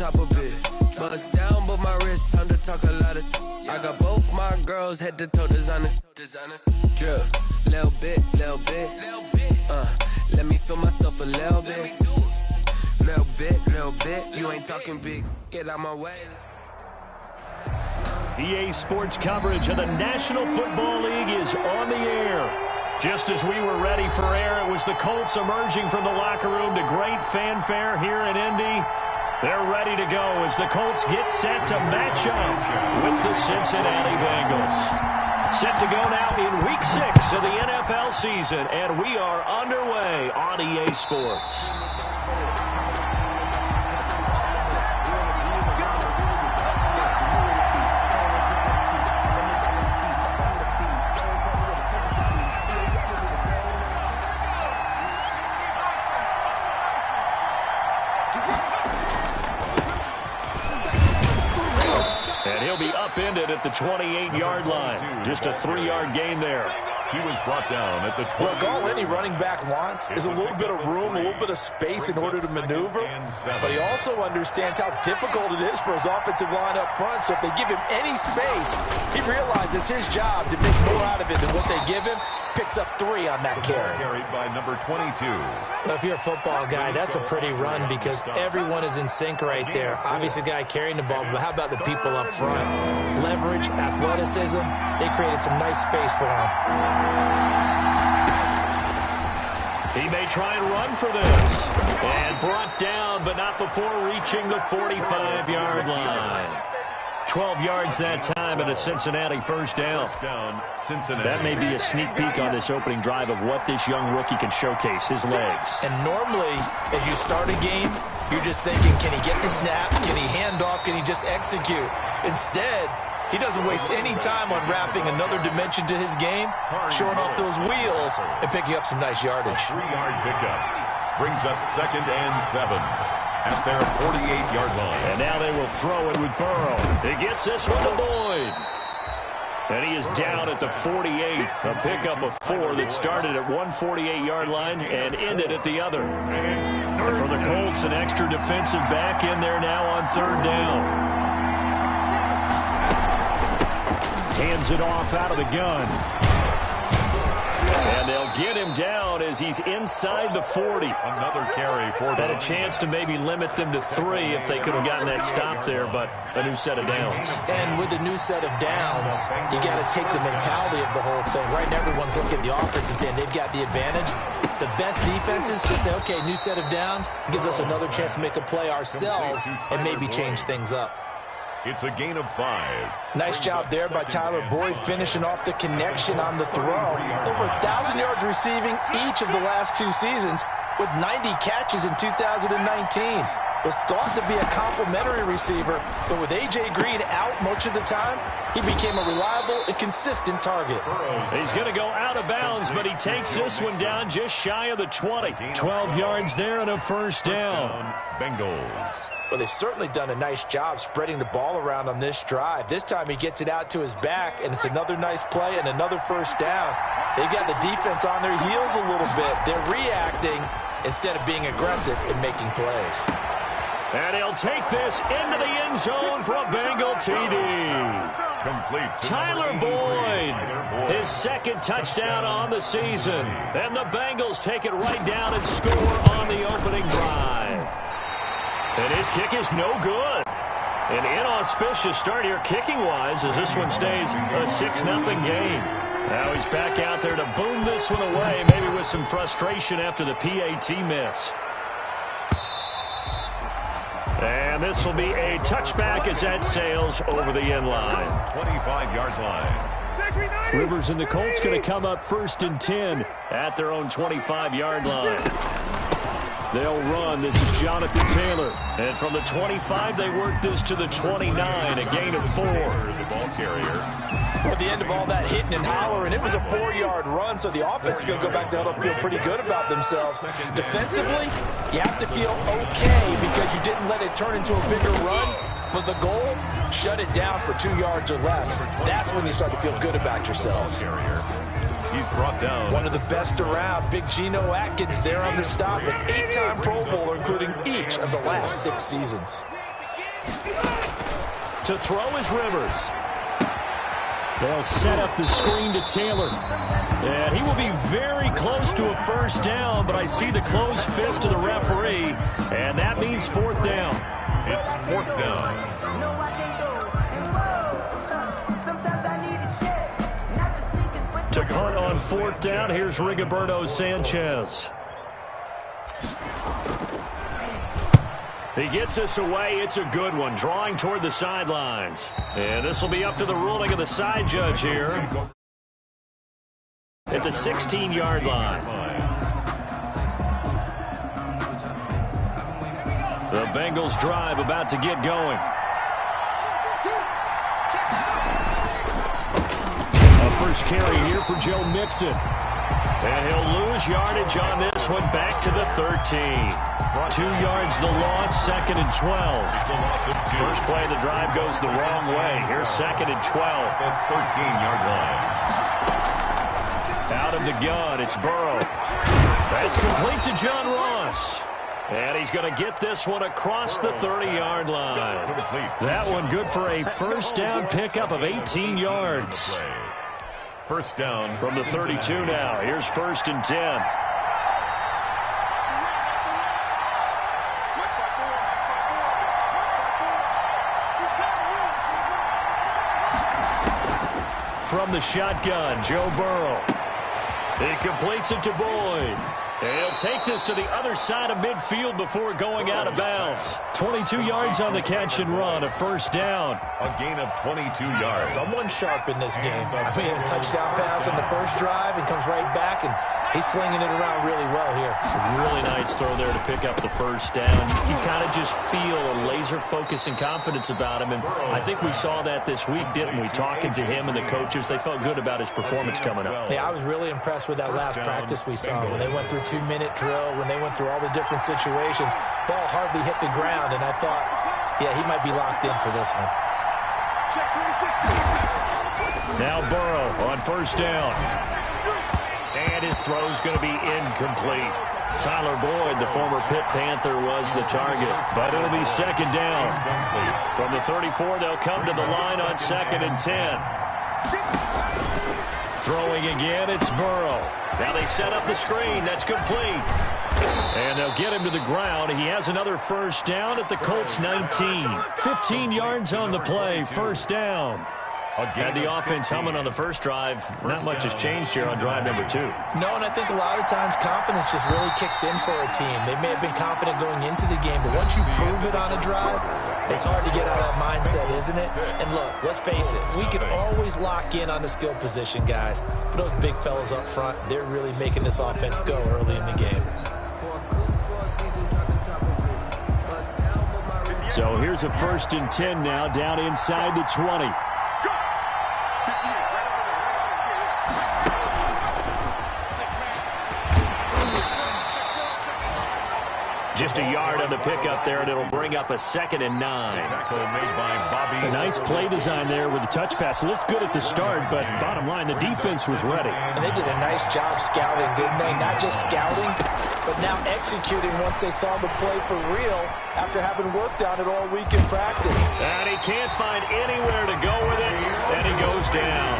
top of it. Bust down, but my wrist, time to talk a lot of. I got both my girls head to toe designer. Drip, little bit. Let me feel myself a little bit. Little bit. You ain't talking big. Get out my way. EA Sports coverage of the National Football League is on the air. Just as we were ready for air, it was the Colts emerging from the locker room to great fanfare here in Indy. They're ready to go as the Colts get set to match up with the Cincinnati Bengals. Set to go now in Week 6 of the NFL season, and we are underway on EA Sports. Upended at the 28-yard line. Just a 3-yard gain there. He was brought down at the 20. Look, all any running back wants is a little bit of room, a little bit of space in order to maneuver. But he also understands how difficult it is for his offensive line up front. So if they give him any space, he realizes his job to make more out of it than what they give him. Picks up 3 on that carry. Carried by number 22. Well, if you're a football guy, that's a pretty run because everyone is in sync right there. Obviously, the guy carrying the ball, but how about the people up front? Leverage, athleticism, they created some nice space for him. He may try and run for this. And brought down, but not before reaching the 45-yard line. 12 yards that time and a Cincinnati first down. That may be a sneak peek on this opening drive of what this young rookie can showcase, his legs. And normally, as you start a game, you're just thinking, can he get the snap? Can he hand off? Can he just execute? Instead, he doesn't waste any time on wrapping another dimension to his game, showing off those wheels, and picking up some nice yardage. 3-yard pickup brings up 2nd and 7. At their 48-yard line. And now they will throw it with Burrow. He gets this one to Boyd. And he is down at the 48. A pickup of 4 that started at one 48-yard line and ended at the other. And for the Colts, an extra defensive back in there now on 3rd down. Hands it off out of the gun. And they'll get him down as he's inside the 40. Another carry for them. Had a chance to maybe limit them to 3 if they could have gotten that stop there, but a new set of downs. And with a new set of downs, you got to take the mentality of the whole thing. Right now, everyone's looking at the offense and saying they've got the advantage. The best defenses just say, okay, new set of downs, gives us another chance to make a play ourselves and maybe change things up. It's a gain of 5. Nice job there by Tyler Boyd, finishing off the connection on the throw. Over 1,000 yards receiving each of the last 2 seasons with 90 catches in 2019. Was thought to be a complimentary receiver, but with A.J. Green out much of the time, he became a reliable and consistent target. He's going to go out of bounds, but he takes this one down just shy of the 20. 12 yards there and a first down. Bengals. Well, they've certainly done a nice job spreading the ball around on this drive. This time he gets it out to his back, and it's another nice play and another first down. They've got the defense on their heels a little bit. They're reacting instead of being aggressive and making plays. And he'll take this into the end zone for a Bengal TD. Complete. Tyler Boyd, his 2nd touchdown on the season. And the Bengals take it right down and score on the opening drive. And his kick is no good. An inauspicious start here kicking-wise as this one stays a 6-0 game. Now he's back out there to boom this one away, maybe with some frustration after the PAT miss. And this will be a touchback as that sails over the end line. 25-yard line. Rivers and the Colts going to come up 1st and 10 at their own 25-yard line. They'll run. This is Jonathan Taylor. And from the 25, they work this to the 29, a gain of 4. The ball carrier. At the end of all that hitting and hollering, it was a 4-yard run, so the offense is going to go back to huddle and feel pretty good about themselves. Defensively, you have to feel okay because you didn't let it turn into a bigger run. But the goal, shut it down for 2 yards or less. That's when you start to feel good about yourselves. He's brought down. One of the best around, Big Geno Atkins there on the stop, an 8-time Pro Bowler, including each of the last 6 seasons. To throw is Rivers. They'll set up the screen to Taylor. And he will be very close to a first down, but I see the closed fist of the referee, and that means fourth down. It's fourth down. To punt on fourth down, here's Rigoberto Sanchez. He gets us away. It's a good one, drawing toward the sidelines. And this will be up to the ruling of the side judge here at the 16-yard line. The Bengals drive about to get going. A first carry here for Joe Mixon. And he'll lose yardage on this one, back to the 13. 2 yards the loss, second and 12. First play of the drive goes the wrong way. Here's second and 12. That's 13-yard line. Out of the gun, it's Burrow. That's complete to John Ross. And he's going to get this one across the 30-yard line. That one good for a first down pickup of 18 yards. First down from the 32 now. Here's first and 10. From the shotgun, Joe Burrow. He completes it to Boyd. And he'll take this to the other side of midfield before going out of bounds. 22 yards on the catch and run, a first down. A gain of 22 yards. Someone sharp in this game. I mean, a touchdown pass on the first drive and comes right back, and he's flinging it around really well here. Really nice throw there to pick up the first down. You kind of just feel a laser focus and confidence about him, and I think we saw that this week, didn't we? Talking to him and the coaches, they felt good about his performance coming up. Yeah, I was really impressed with that last practice we saw when they went through 2-minute drill, when they went through all the different situations. Ball hardly hit the ground, and I thought, yeah, he might be locked in for this one. Now Burrow on first down. And his throw's going to be incomplete. Tyler Boyd, the former Pitt Panther, was the target. But it'll be second down. From the 34, they'll come to the line on second and 10. Throwing again, it's Burrow. Now they set up the screen. That's complete. And they'll get him to the ground. He has another first down at the Colts 19. 15 yards on the play, first down. Had the offense humming on the first drive. Not much has changed here on drive number 2. No, and I think a lot of times confidence just really kicks in for a team. They may have been confident going into the game, but once you prove it on a drive, it's hard to get out of that mindset, isn't it? And look, let's face it, we can always lock in on the skill position, guys. But those big fellas up front, they're really making this offense go early in the game. So here's a first and 10 now, down inside the 20. Just a yard on the pickup there, and it'll bring up a second and 9. A nice play design there with the touch pass. Looked good at the start, but bottom line, the defense was ready. And they did a nice job scouting, didn't they? Not just scouting, but now executing once they saw the play for real after having worked on it all week in practice. And he can't find anywhere to go with it, and he goes down.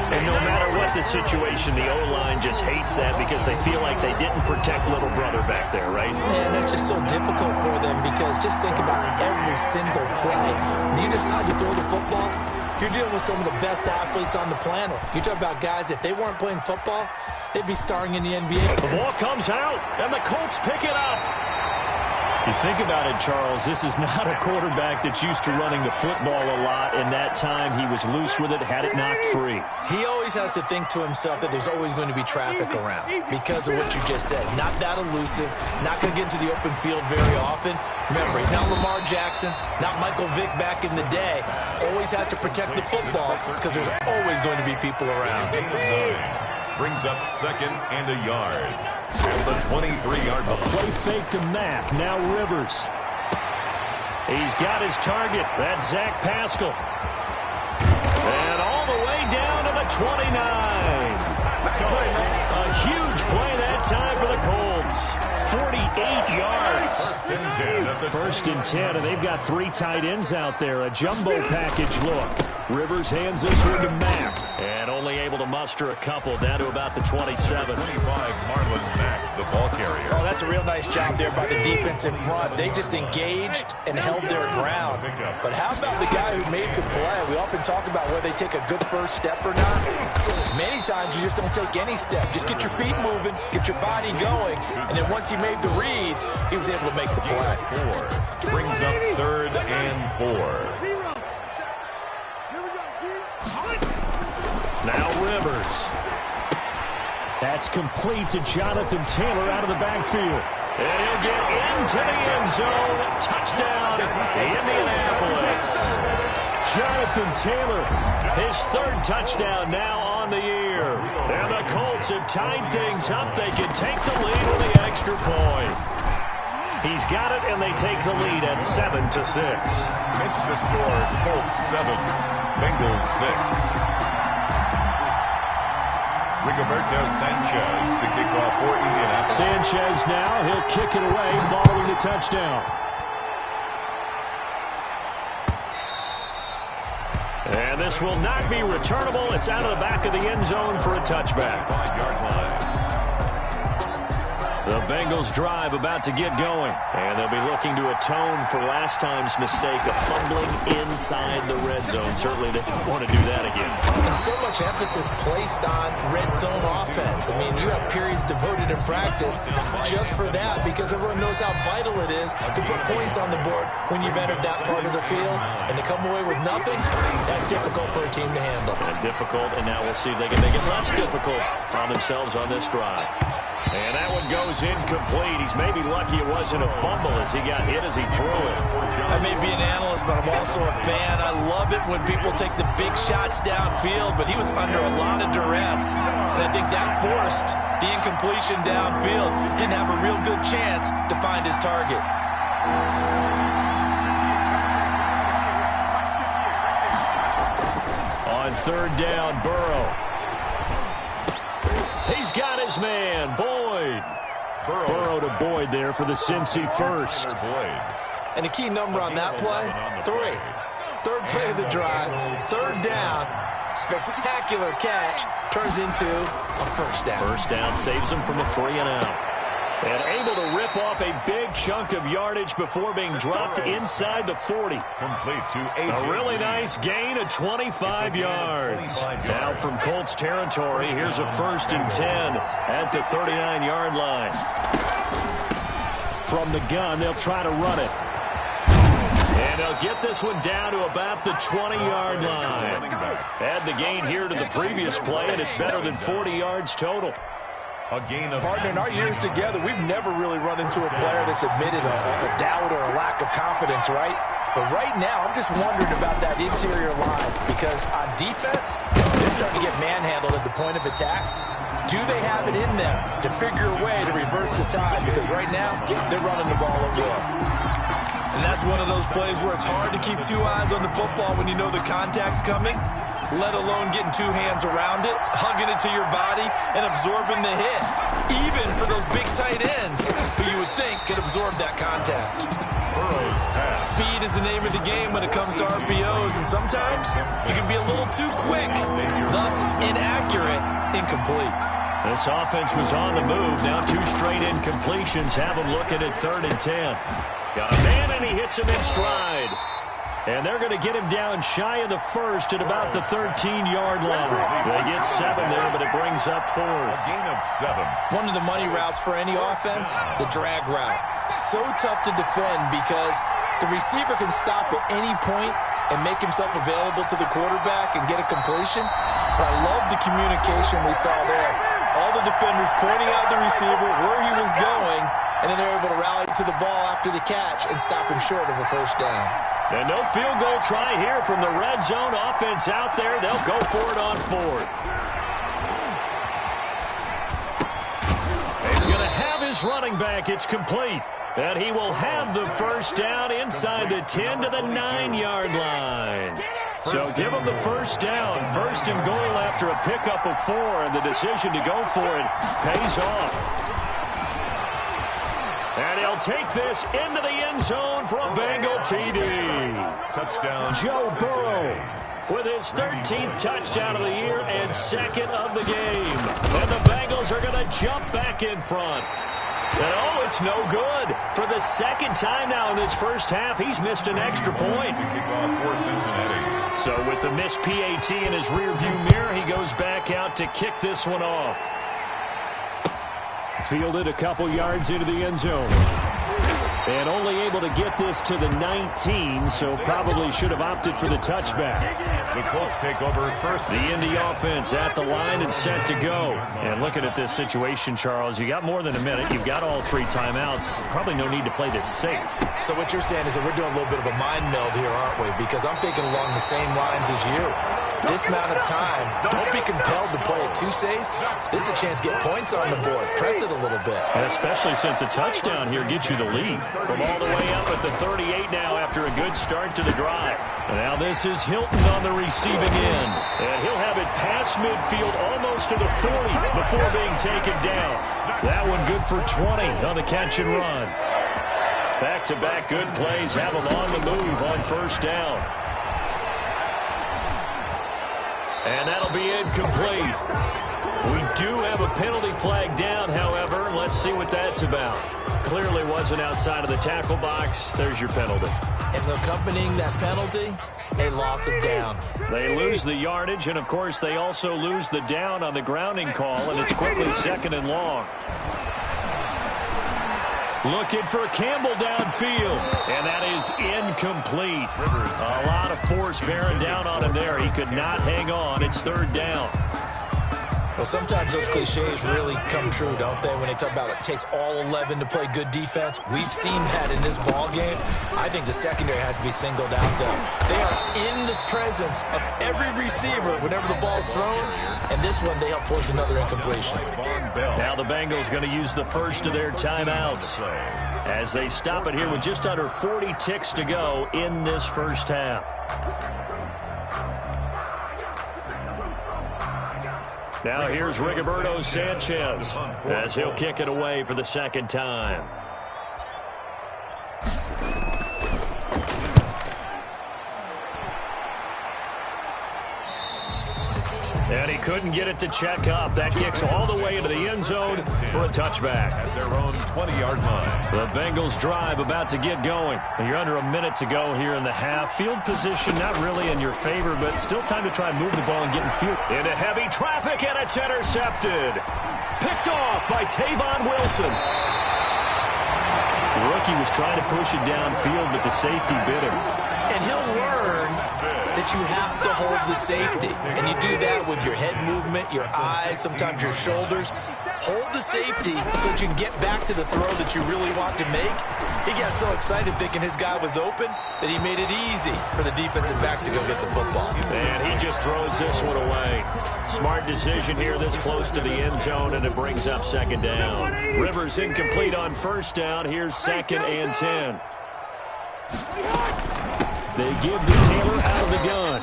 And no matter what the situation, the O-line just hates that because they feel like they didn't protect little brother back there, right? And that's just so difficult for them because just think about every single play. When you decide to throw the football, you're dealing with some of the best athletes on the planet. You talk about guys, if they weren't playing football, they'd be starring in the NBA. The ball comes out, and the Colts pick it up. You think about it, Charles, this is not a quarterback that's used to running the football a lot, and that time he was loose with it, had it knocked free. He always has to think to himself that there's always going to be traffic around because of what you just said. Not that elusive, not going to get into the open field very often. Remember, he's not Lamar Jackson, not Michael Vick back in the day. Always has to protect the football because there's always going to be people around. Brings up second and a yard. At the 23-yard line. A play fake to Mack. Now Rivers. He's got his target. That's Zach Pascal. And all the way down to the 29. A huge play that time for the Colts. 48 yards. First and 10, and they've got 3 tight ends out there. A jumbo package look. Rivers hands this one to Mack. And only able to muster a couple, down to about the 27. 25, Marlon Mack, the ball carrier. Oh, that's a real nice job there by the defense in front. They just engaged and held their ground. But how about the guy who made the play? We often talk about whether they take a good first step or not. Many times you just don't take any step. Just get your feet moving, get your body going, and then once he made the read, he was able to make the play. 4 brings up 3rd and 4. Now Rivers. That's complete to Jonathan Taylor out of the backfield. And he'll get into the end zone. Touchdown, Indianapolis. Jonathan Taylor, his 3rd touchdown now on the year. And the Colts have tied things up. They can take the lead with the extra point. He's got it, and they take the lead at 7-6. It's the score, Colts 7, Bengals 6. Rigoberto Sanchez, the kickoff for Indianapolis. Sanchez now, he'll kick it away following the touchdown. And this will not be returnable. It's out of the back of the end zone for a touchback. 5-yard line. The Bengals drive about to get going. And they'll be looking to atone for last time's mistake of fumbling inside the red zone. Certainly they don't want to do that again. There's so much emphasis placed on red zone offense. I mean, you have periods devoted in practice just for that because everyone knows how vital it is to put points on the board when you've entered that part of the field. And to come away with nothing, that's difficult for a team to handle. And difficult, and now we'll see if they can make it less difficult on themselves on this drive. And that one goes incomplete. He's maybe lucky it wasn't a fumble as he got hit as he threw it. I may be an analyst, but I'm also a fan. I love it when people take the big shots downfield, but he was under a lot of duress. And I think that forced the incompletion downfield. Didn't have a real good chance to find his target. On 3rd down, Burrow. He's got his man, Boyd. Burrow to Boyd there for the Cincy first. And the key number on that play, 3. 3rd play of the drive, 3rd down, spectacular catch, turns into a first down. First down saves him from a 3-and-out. And able to rip off a big chunk of yardage before being dropped inside the 40. Complete to AJ. A really nice gain of 25 yards. Now from Colts territory, here's a 1st and 10 at the 39-yard line. From the gun, they'll try to run it. And they'll get this one down to about the 20-yard line. Add the gain here to the previous play, and it's better than 40 yards total. A gain of Partner, in our years together, we've never really run into a player that's admitted a doubt or a lack of confidence, right? But right now, I'm just wondering about that interior line because on defense, they're starting to get manhandled at the point of attack. Do they have it in them to figure a way to reverse the tide? Because right now, they're running the ball at will. And that's one of those plays where it's hard to keep 2 eyes on the football when you know the contact's coming, let alone getting 2 hands around it, hugging it to your body, and absorbing the hit. Even for those big tight ends who you would think could absorb that contact. Speed is the name of the game when it comes to RPOs, and sometimes you can be a little too quick, thus inaccurate, incomplete. This offense was on the move. Now 2 straight incompletions have them looking at 3rd and 10. Got a man, and he hits him in stride. And they're going to get him down shy of the 1st at about the 13-yard line. They get 7 there, but it brings up 4th. A gain of 7. One of the money routes for any offense, the drag route. So tough to defend because the receiver can stop at any point and make himself available to the quarterback and get a completion. But I love the communication we saw there. All the defenders pointing out the receiver, where he was going, and then they're able to rally to the ball after the catch and stop him short of a first down. And no field goal try here from the red zone offense out there. They'll go for it on 4th. He's going to have his running back. It's complete. And he will have the first down inside the 10 to the 9-yard line. So give him the first down. 1st and goal after a pickup of 4. And the decision to go for it pays off. He'll take this into the end zone for a Bengal TD. Touchdown, Joe Burrow with his 13th touchdown of the year and second of the game. And the Bengals are going to jump back in front. And oh, it's no good. For the second time now in this first half, he's missed an extra point. So with the missed PAT in his rearview mirror, he goes back out to kick this one off. Fielded a couple yards into the end zone. And only able to get this to the 19, so probably should have opted for the touchback. The Colts take over first. The Indy offense at the line and set to go. And looking at this situation, Charles, you got more than a minute. You've got all 3 timeouts. Probably no need to play this safe. So what you're saying is that we're doing a little bit of a mind meld here, aren't we? Because I'm thinking along the same lines as you. This amount of time, don't be compelled to play it too safe. This is a chance to get points on the board. Press it a little bit. And especially since a touchdown here gets you the lead. From all the way up at the 38 now after a good start to the drive. And now this is Hilton on the receiving end. And he'll have it past midfield almost to the 40 before being taken down. That one good for 20 on the catch and run. Back-to-back good plays have him on the move on first down. And that'll be incomplete. We do have a penalty flag down, however. Let's see what that's about. Clearly wasn't outside of the tackle box. There's your penalty. And accompanying that penalty, a loss of down. They lose the yardage, and, of course, they also lose the down on the grounding call, and it's quickly second and long. Looking for Campbell downfield, and that is incomplete. A lot of force bearing down on him there. He could not hang on. It's third down. Well, sometimes those cliches really come true, don't they? When they talk about it takes all 11 to play good defense. We've seen that in this ball game. I think the secondary has to be singled out, though. They are in the presence of every receiver whenever the ball's thrown, and this one they help force another incompletion. Now the Bengals going to use the first of their timeouts as they stop it here with just under 40 ticks to go in this first half. Now here's Rigoberto Sanchez as he'll kick it away for the second time. And he couldn't get it to check up. That kicks all the way into the end zone for a touchback. At their own 20-yard line. The Bengals drive about to get going. You're under a minute to go here in the half. Field position not really in your favor, but still time to try and move the ball and get in field. Into heavy traffic, and it's intercepted. Picked off by Tavon Wilson. The rookie was trying to push it downfield, but the safety bit him. And he'll learn that you have to hold the safety. And you do that with your head movement, your eyes, sometimes your shoulders. Hold the safety so that you can get back to the throw that you really want to make. He got so excited thinking his guy was open that he made it easy for the defensive back to go get the football. And he just throws this one away. Smart decision here this close to the end zone, and it brings up second down. Rivers incomplete on first down. Here's second and 10. They give to Taylor out of the gun.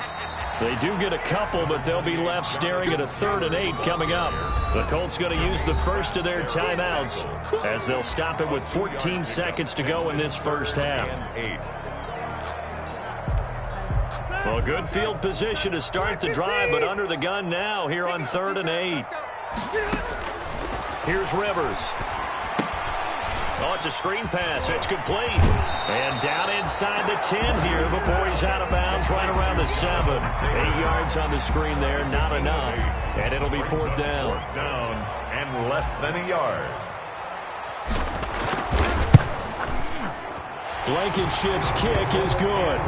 They do get a couple, but they'll be left staring at a 3rd and 8 coming up. The Colts going to use the first of their timeouts as they'll stop it with 14 seconds to go in this first half. Well, good field position to start the drive, but under the gun now here on 3rd and 8. Here's Rivers. Oh, it's a screen pass. It's complete. And down inside the 10 here before he's out of bounds right around the 7. 8 yards on the screen there, not enough. And it'll be 4th down. 4th down and less than a yard. Blankenship's kick is good.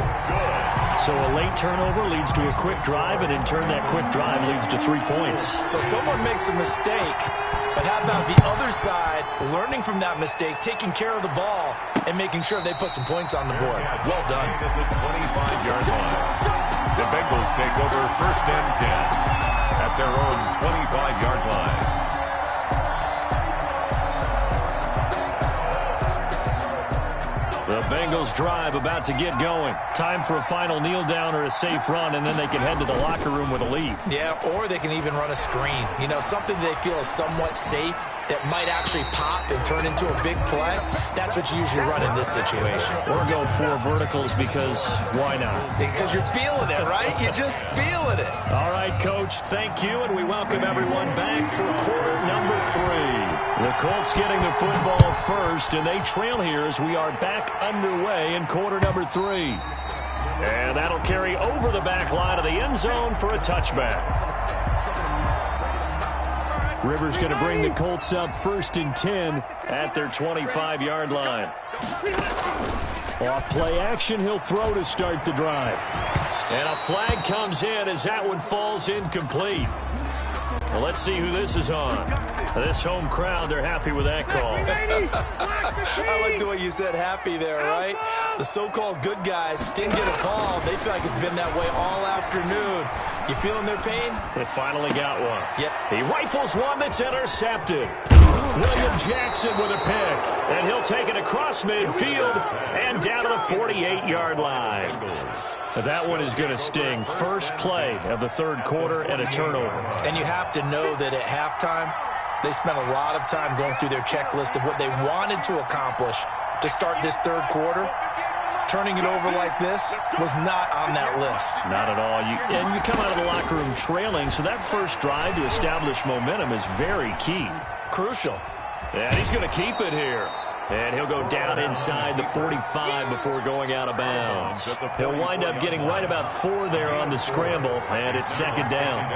So a late turnover leads to a quick drive, and in turn that quick drive leads to 3 points. So someone makes a mistake, but how about the other side learning from that mistake, taking care of the ball, and making sure they put some points on the board? Well done. At the 25-yard line. The Bengals take over 1st and 10 at their own 25-yard line. The Bengals drive about to get going. Time for a final kneel down or a safe run, and then they can head to the locker room with a lead. Yeah, or they can even run a screen. You know, something they feel is somewhat safe that might actually pop and turn into a big play, that's what you usually run in this situation. Or go 4 verticals because why not? Because you're feeling it, right? You're just feeling it. All right, Coach, thank you, and we welcome everyone back for quarter number 3. The Colts getting the football first, and they trail here as we are back underway in quarter number 3. And that'll carry over the back line of the end zone for a touchback. Rivers going to bring the Colts up 1st and 10 at their 25-yard line. Off play action, he'll throw to start the drive. And a flag comes in as that one falls incomplete. Well, let's see who this is on. This home crowd, they're happy with that call. I like the way you said happy there, right? The so-called good guys didn't get a call. They feel like it's been that way all afternoon. You feeling their pain? They finally got one. Yep. He rifles one that's intercepted. William Jackson with a pick. And he'll take it across midfield and down to the 48-yard line. That one is going to sting. First play of the 3rd quarter and a turnover. And you have to know that at halftime, they spent a lot of time going through their checklist of what they wanted to accomplish to start this 3rd quarter. Turning it over like this was not on that list. Not at all. And you come out of the locker room trailing, so that first drive to establish momentum is very key. Crucial. And he's going to keep it here. And he'll go down inside the 45 before going out of bounds. He'll wind up getting right about 4 there on the scramble, and it's 2nd down.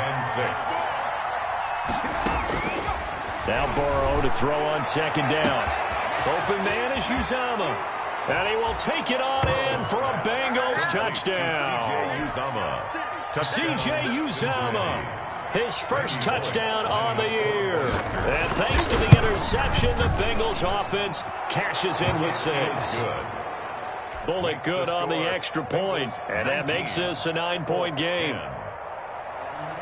Now Burrow to throw on 2nd down. Open man is Uzomah. And he will take it on in for a Bengals touchdown. C.J. Uzomah. His first touchdown on the year. And thanks to the interception, the Bengals offense cashes in with 6. Bullock good on the extra point, and that makes this a 9-point game.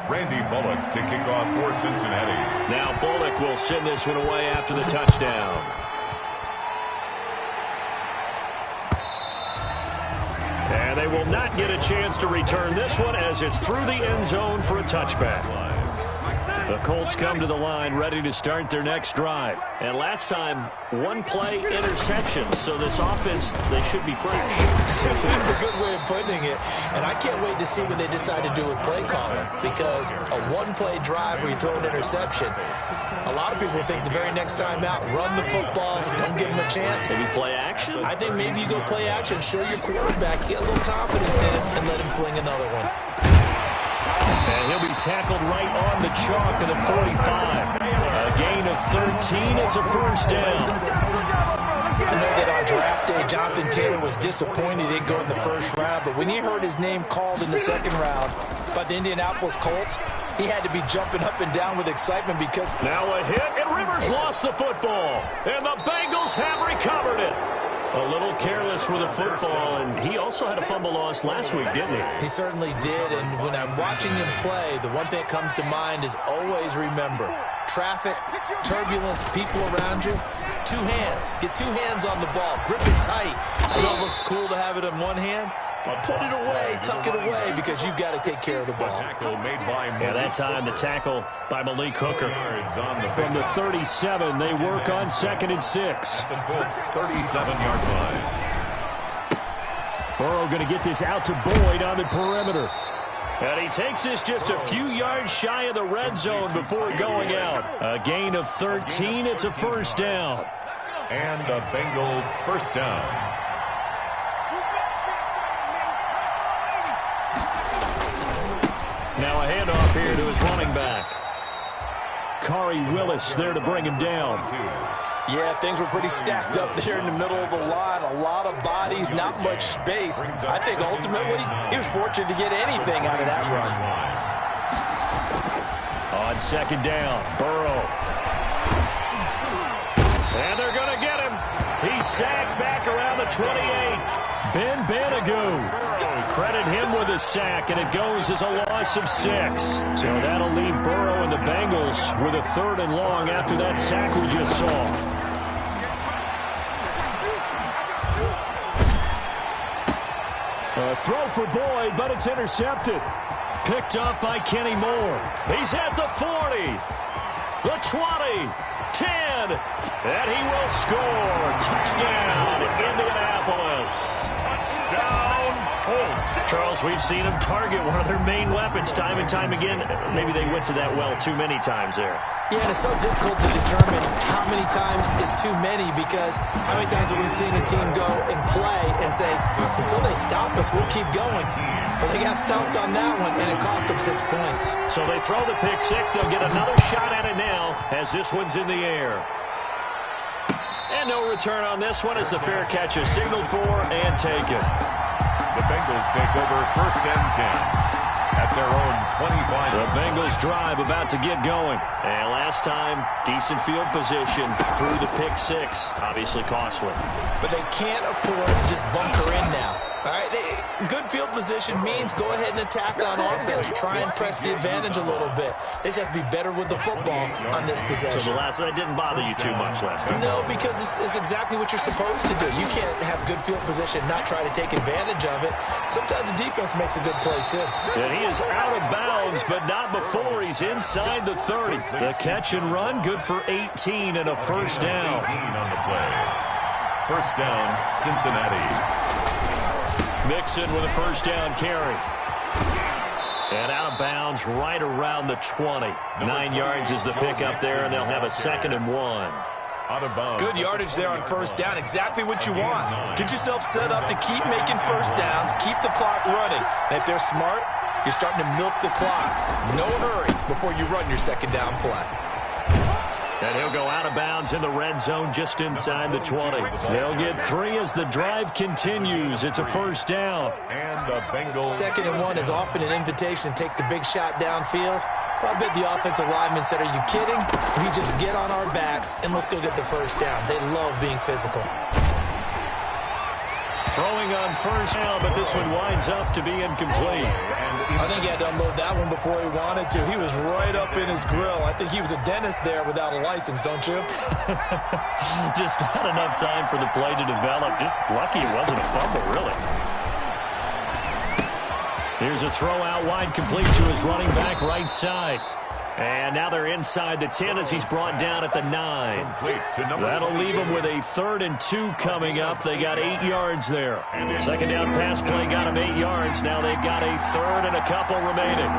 Randy Bullock to kick off for Cincinnati. Now Bullock will send this one away after the touchdown. And they will not get a chance to return this one as it's through the end zone for a touchback. The Colts come to the line ready to start their next drive. And last time, 1-play interception. So this offense, they should be fresh. That's a good way of putting it. And I can't wait to see what they decide to do with play calling. Because a 1-play drive where you throw an interception, a lot of people think the very next time out, run the football, don't give them a chance. Maybe play action? I think maybe you go play action, show your quarterback, get a little confidence in him, and let him fling another one. And he'll be tackled right on the chalk of the 45. A gain of 13. It's a first down. I know that on draft day, Jonathan Taylor was disappointed he didn't go in the first round, but when he heard his name called in the 2nd round by the Indianapolis Colts, he had to be jumping up and down with excitement because... Now a hit, and Rivers lost the football. And the Bengals have recovered it. A little careless with the football, and he also had a fumble loss last week, didn't he? He certainly did, and when I'm watching him play, the one thing that comes to mind is always remember, traffic, turbulence, people around you, 2 hands. Get 2 hands on the ball. Grip it tight. I know it looks cool to have it in one hand, but put it away, tuck it away, because you've got to take care of the ball. Yeah, that time the tackle by Malik Hooker. From the 37, they work on 2nd and 6. 37-yard line. Burrow going to get this out to Boyd on the perimeter. And he takes this just a few yards shy of the red zone before going out. A gain of 13. It's a first down. And a Bengal first down. Now a handoff here to his running back. Kari Willis there to bring him down. Yeah, things were pretty stacked up there in the middle of the line. A lot of bodies, not much space. I think ultimately he was fortunate to get anything out of that run. On 2nd down, Burrow. And they're going to get him. He's sacked back around the 28. Ben Banagoo. Credit him with a sack, and it goes as a loss of 6. So that'll leave Burrow and the Bengals with a 3rd and long after that sack we just saw. A throw for Boyd, but it's intercepted. Picked up by Kenny Moore. He's at the 40. the 20, 10, and he will score. Touchdown, Indianapolis. Touchdown, Colts. Charles, we've seen them target one of their main weapons time and time again. Maybe they went to that well too many times there. Yeah, and it's so difficult to determine how many times is too many, because how many times have we seen a team go and play and say, until they stop us, we'll keep going. But they got stopped on that one, and it cost them 6 points. So they throw the pick six. They'll get another shot at it now as this one's in the air. And no return on this one as the fair catch is signaled for and taken. The Bengals take over 1st and 10 at their own 25. The Bengals drive about to get going. And last time, decent field position through the pick six. Obviously costly. But they can't afford to just bunker in now. All right, good field position means go ahead and attack on offense. Try and press the advantage a little bit. They just have to be better with the football on this possession. So the last one, it didn't bother you too much last time? No, because it's exactly what you're supposed to do. You can't have good field position, not try to take advantage of it. Sometimes the defense makes a good play, too. And he is out of bounds, but not before he's inside the 30. The catch and run, good for 18 and a first down. 18 on the play. First down, Cincinnati. Mixon with a first down carry. And out of bounds right around the 20. 9 yards is the pickup there, and they'll have a 2nd and 1. Out of bounds. Good yardage there on first down. Exactly what you want. Get yourself set up to keep making first downs. Keep the clock running. And if they're smart, you're starting to milk the clock. No hurry before you run your 2nd down play. And he'll go out of bounds in the red zone just inside the 20. They'll get 3 as the drive continues. It's a first down. And the Bengals. 2nd and 1 is often an invitation to take the big shot downfield. Well, I bet the offensive lineman said, are you kidding? We just get on our backs and let's go get the first down. They love being physical. Throwing on first down, but this one winds up to be incomplete. I think he had to unload that one before he wanted to. He was right up in his grill. I think he was a dentist there without a license, don't you? Just not enough time for the play to develop. Just lucky it wasn't a fumble, really. Here's a throw out wide, complete to his running back right side. And now they're inside the 10 as he's brought down at the 9. That'll leave them with a 3rd and 2 coming up. They got 8 yards there. 2nd down pass play got them 8 yards. Now they've got a 3rd and a couple remaining.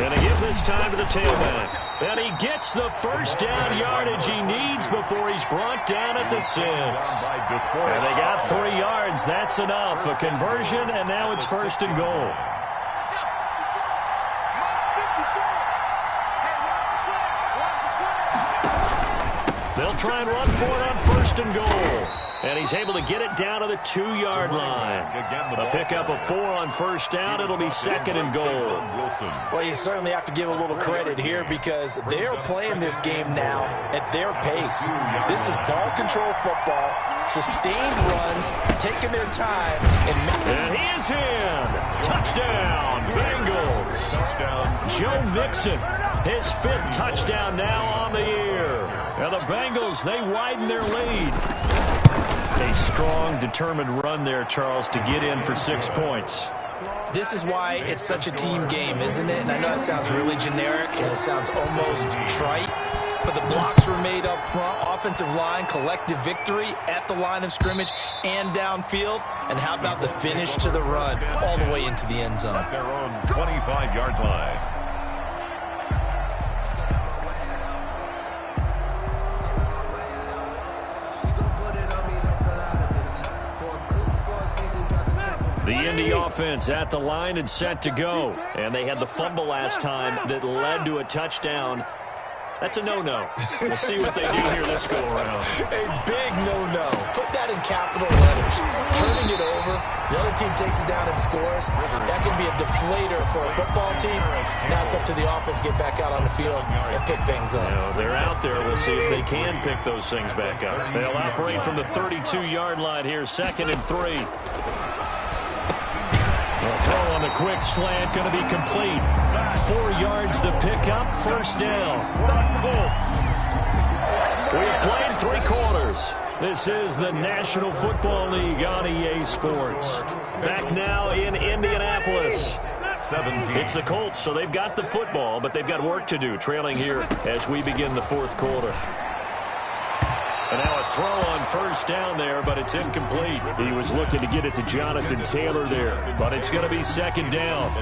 Going to give this time to the tailback. And he gets the first down yardage he needs before he's brought down at the 6. And they got 3 yards. That's enough. A conversion, and now it's 1st and goal. They'll try and run for it on 1st and goal. And he's able to get it down to the 2-yard line. A pickup of 4 on first down. It'll be 2nd and goal. Well, you certainly have to give a little credit here because they're playing this game now at their pace. This is ball control football, sustained runs, taking their time. And he is in. Touchdown, Bengals. Joe Mixon, his 5th touchdown now on the year. And the Bengals, they widen their lead. A strong, determined run there, Charles, to get in for 6 points. This is why it's such a team game, isn't it? And I know it sounds really generic and it sounds almost trite, but the blocks were made up front, offensive line, collective victory at the line of scrimmage and downfield. And how about the finish to the run all the way into the end zone? At their own 25-yard line. The Indy offense at the line and set to go. And they had the fumble last time that led to a touchdown. That's a no-no. We'll see what they do here this go-around. A big no-no. Put that in capital letters. Turning it over, the other team takes it down and scores. That can be a deflator for a football team. Now it's up to the offense to get back out on the field and pick things up. They're out there. We'll see if they can pick those things back up. They'll operate from the 32-yard line here, 2nd and 3. The throw on the quick slant going to be complete. 4 yards the pickup, first down. We have played 3 quarters. This is the National Football League on EA Sports. Back now in Indianapolis. 17. It's the Colts, so they've got the football, but they've got work to do, trailing here as we begin the fourth quarter. And now a throw on first down there, but it's incomplete. He was looking to get it to Jonathan Taylor there, but it's going to be second down.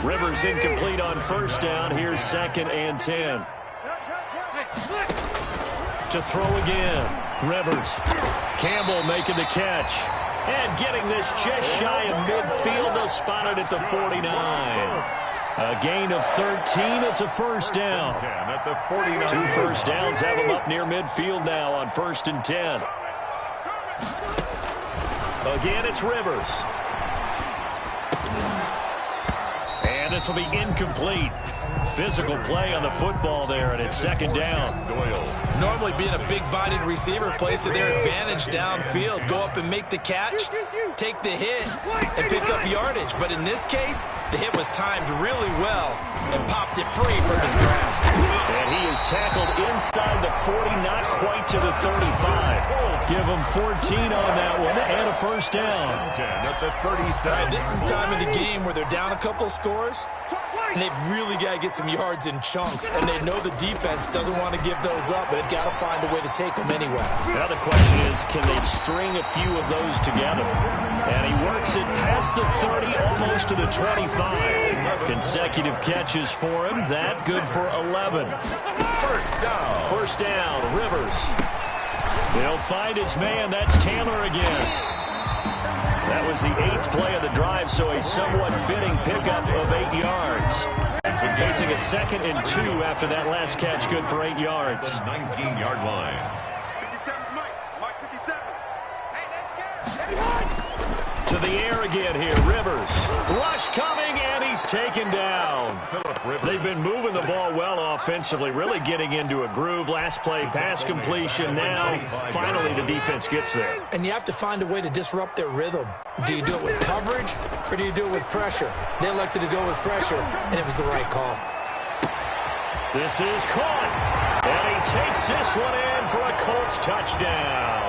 Rivers incomplete on first down. Here's 2nd and 10. To throw again. Rivers. Campbell making the catch. And getting this just shy of midfield. They'll spot it at the 49. A gain of 13. It's a first down. 2 first downs have them up near midfield now on 1st and 10. Again, it's Rivers. And this will be incomplete. Physical play on the football there, and it's 2nd down. Normally being a big-bodied receiver plays to their advantage downfield. Go up and make the catch, take the hit, and pick up yardage. But in this case, the hit was timed really well and popped it free from his grasp. And he is tackled inside the 40, not quite to the 35. Give him 14 on that one and a first down. At the 37. All right, this is the time of the game where they're down a couple of scores, and they've really got to get some yards in chunks, and they know the defense doesn't want to give those up, but they've got to find a way to take them anyway. Now the question is, can they string a few of those together? And he works it past the 30, almost to the 25. Consecutive catches for him. That good for 11. First down, Rivers. He'll find his man. That's Taylor again. That was the 8th play of the drive, so a somewhat fitting pickup of 8 yards. Facing a 2nd and 2 after that last catch, good for 8 yards. 19-yard line. 57, Mike 57. Hey, that's good. To the air again here, Rivers. Rush coming, and he's taken down. They've been moving the ball well offensively, really getting into a groove. Last play, pass completion. Now, finally, the defense gets there. And you have to find a way to disrupt their rhythm. Do you do it with coverage, or do you do it with pressure? They elected to go with pressure, and it was the right call. This is caught, and he takes this one in for a Colts touchdown.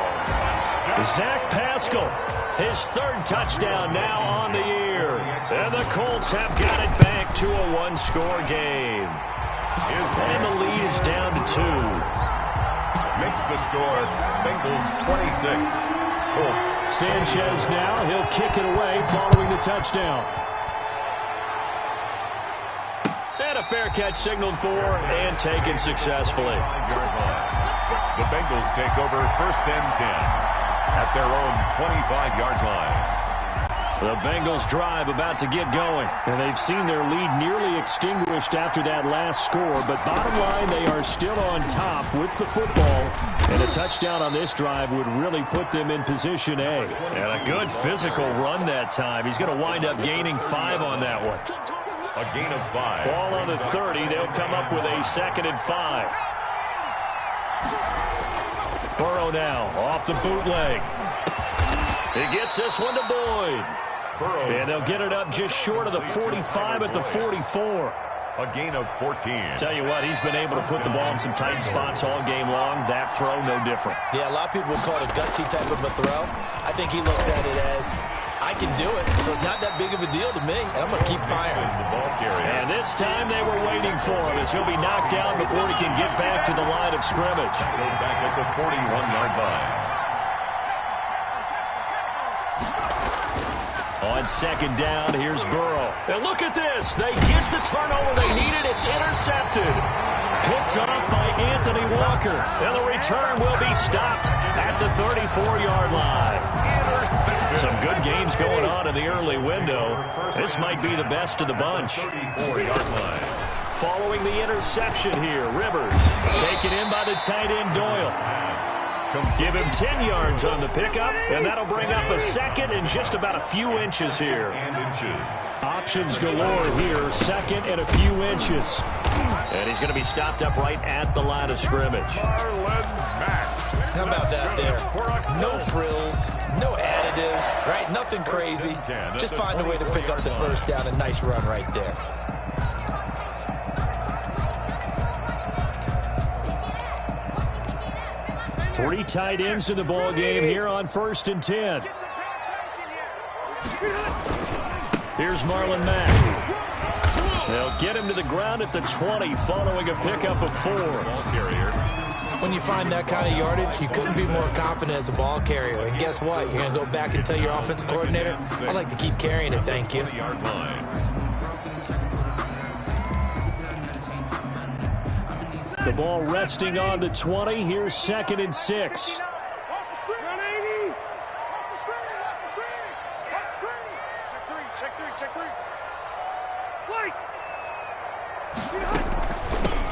Zach Pascal, his 3rd touchdown now on the year. And the Colts have got it back to a 1-score game. And the lead is down to 2. Makes the score Bengals 26. Colts. Sanchez now, he'll kick it away following the touchdown. And a fair catch signaled for and taken successfully. The Bengals take over 1st and 10 at their own 25-yard line. The Bengals drive about to get going, and they've seen their lead nearly extinguished after that last score, but bottom line, they are still on top with the football, and a touchdown on this drive would really put them in position A. And a good physical run that time. He's going to wind up gaining 5 on that one. A gain of 5. Ball on the 30. They'll come up with a 2nd and 5. Burrow now off the bootleg. He gets this one to Boyd. And they'll get it up just short of the 45 at the 44. A gain of 14. Tell you what, he's been able to put the ball in some tight spots all game long. That throw, no different. Yeah, a lot of people would call it a gutsy type of a throw. I think he looks at it as, I can do it, so it's not that big of a deal to me, and I'm going to keep firing. The ball carrier. And this time they were waiting for him as he'll be knocked down before he can get back to the line of scrimmage. Go back at the 41-yard line. On 2nd down, here's Burrow. And look at this. They get the turnover they needed. It's intercepted. Picked off by Anthony Walker. And the return will be stopped at the 34-yard line. Some good games going on in the early window. This might be the best of the bunch. 34-yard line. Following the interception here, Rivers taken in by the tight end Doyle. Give him 10 yards on the pickup, and that'll bring up a 2nd and just about a few inches here. Options galore here, 2nd and a few inches. And he's going to be stopped up right at the line of scrimmage. How about that there? No frills, no additives, right? Nothing crazy. Just find a way to pick up the first down. A nice run right there. Three tight ends in the ball game here on 1st and 10. Here's Marlon Mack. They'll get him to the ground at the 20 following a pickup of 4. Ball carrier. When you find that kind of yardage, you couldn't be more confident as a ball carrier. And guess what? You're going to go back and tell your offensive coordinator, I'd like to keep carrying it, thank you. Yard line. The ball resting on the 20. Here's 2nd and 6.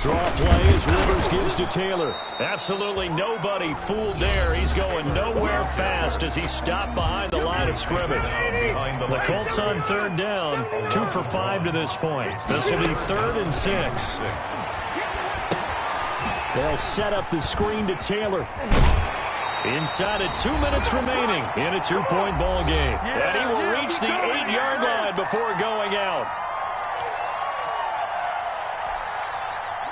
Draw play as Rivers gives to Taylor. Absolutely nobody fooled there. He's going nowhere fast as he stopped behind the line of scrimmage. The Colts on 3rd down, 2 for 5 to this point. This will be 3rd and 6. They'll set up the screen to Taylor. Inside of 2 minutes remaining in a 2-point ball game. And he will reach the 8-yard line before going out.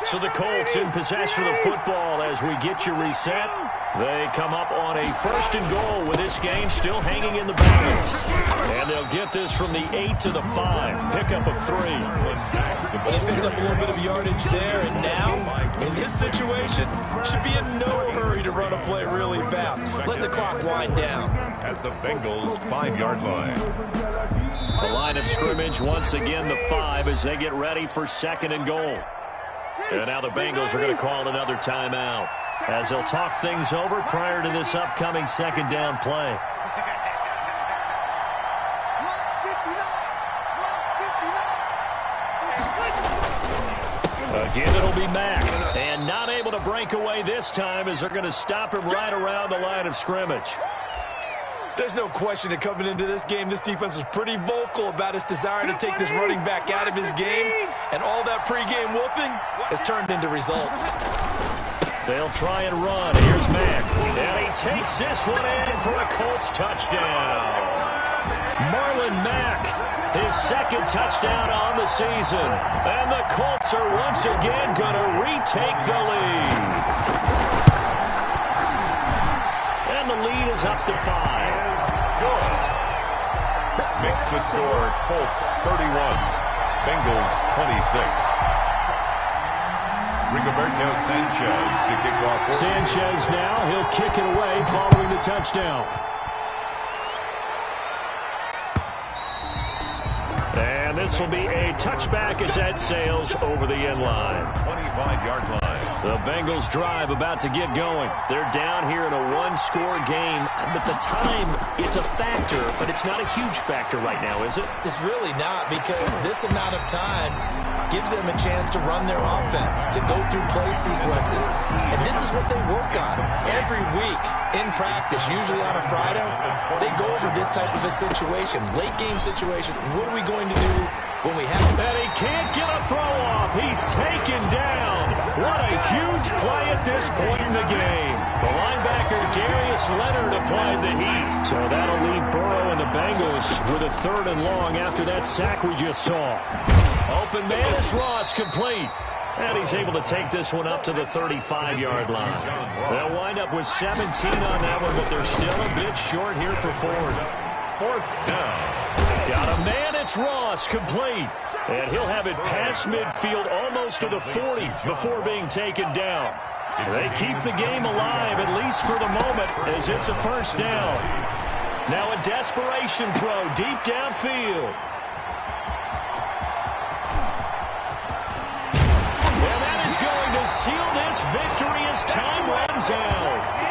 So the Colts in possession of the football as we get you reset. They come up on a 1st and goal with this game still hanging in the balance. And they'll get this from the 8 to the 5. Pickup of 3. But they picked up a little bit of yardage there, and now, in this situation, should be in no hurry to run a play really fast. Let the clock wind down. At the Bengals 5-yard line. The line of scrimmage once again the 5 as they get ready for 2nd and goal. And now the Bengals are going to call another timeout as they'll talk things over prior to this upcoming 2nd down play. Again, it'll be Mack. And not able to break away this time as they're going to stop him right around the line of scrimmage. There's no question that coming into this game, this defense was pretty vocal about its desire to take this running back out of his game. And all that pregame wolfing has turned into results. They'll try and run. Here's Mack. And he takes this one in for a Colts touchdown. Marlon Mack, his 2nd touchdown on the season. And the Colts are once again going to retake the lead. And the lead is up to 5. Makes the score Colts 31, Bengals 26. Rigoberto Sanchez to kick off. Sanchez now, he'll kick it away following the touchdown. And this will be a touchback as that sails over the end line. 25-yard line. The Bengals drive about to get going. They're down here in a 1-score game, but the time, it's a factor, but it's not a huge factor right now, is it? It's really not, because this amount of time gives them a chance to run their offense, to go through play sequences. And this is what they work on every week in practice, usually on a Friday. They go over this type of a situation, late game situation. What are we going to do when we have it? And he can't get a throw off. He's taken down. What a huge play at this point in the game. The linebacker Darius Leonard applied the heat. So that'll leave Burrow and the Bengals with a 3rd and long after that sack we just saw. Open man is Ross, complete. And he's able to take this one up to the 35-yard line. They'll wind up with 17 on that one, but they're still a bit short here for 4th. 4th down. Got a man, it's Ross, complete. And he'll have it past midfield almost to the 40 before being taken down. They keep the game alive, at least for the moment, as it's a 1st down. Now a desperation throw deep downfield. And that is going to seal this victory as time runs out.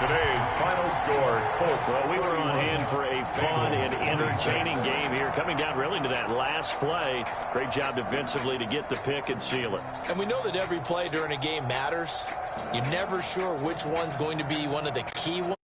Today's final score, Colts. Well, we were on hand for a fun and entertaining game here, coming down really to that last play. Great job defensively to get the pick and seal it. And we know that every play during a game matters. You're never sure which one's going to be one of the key ones.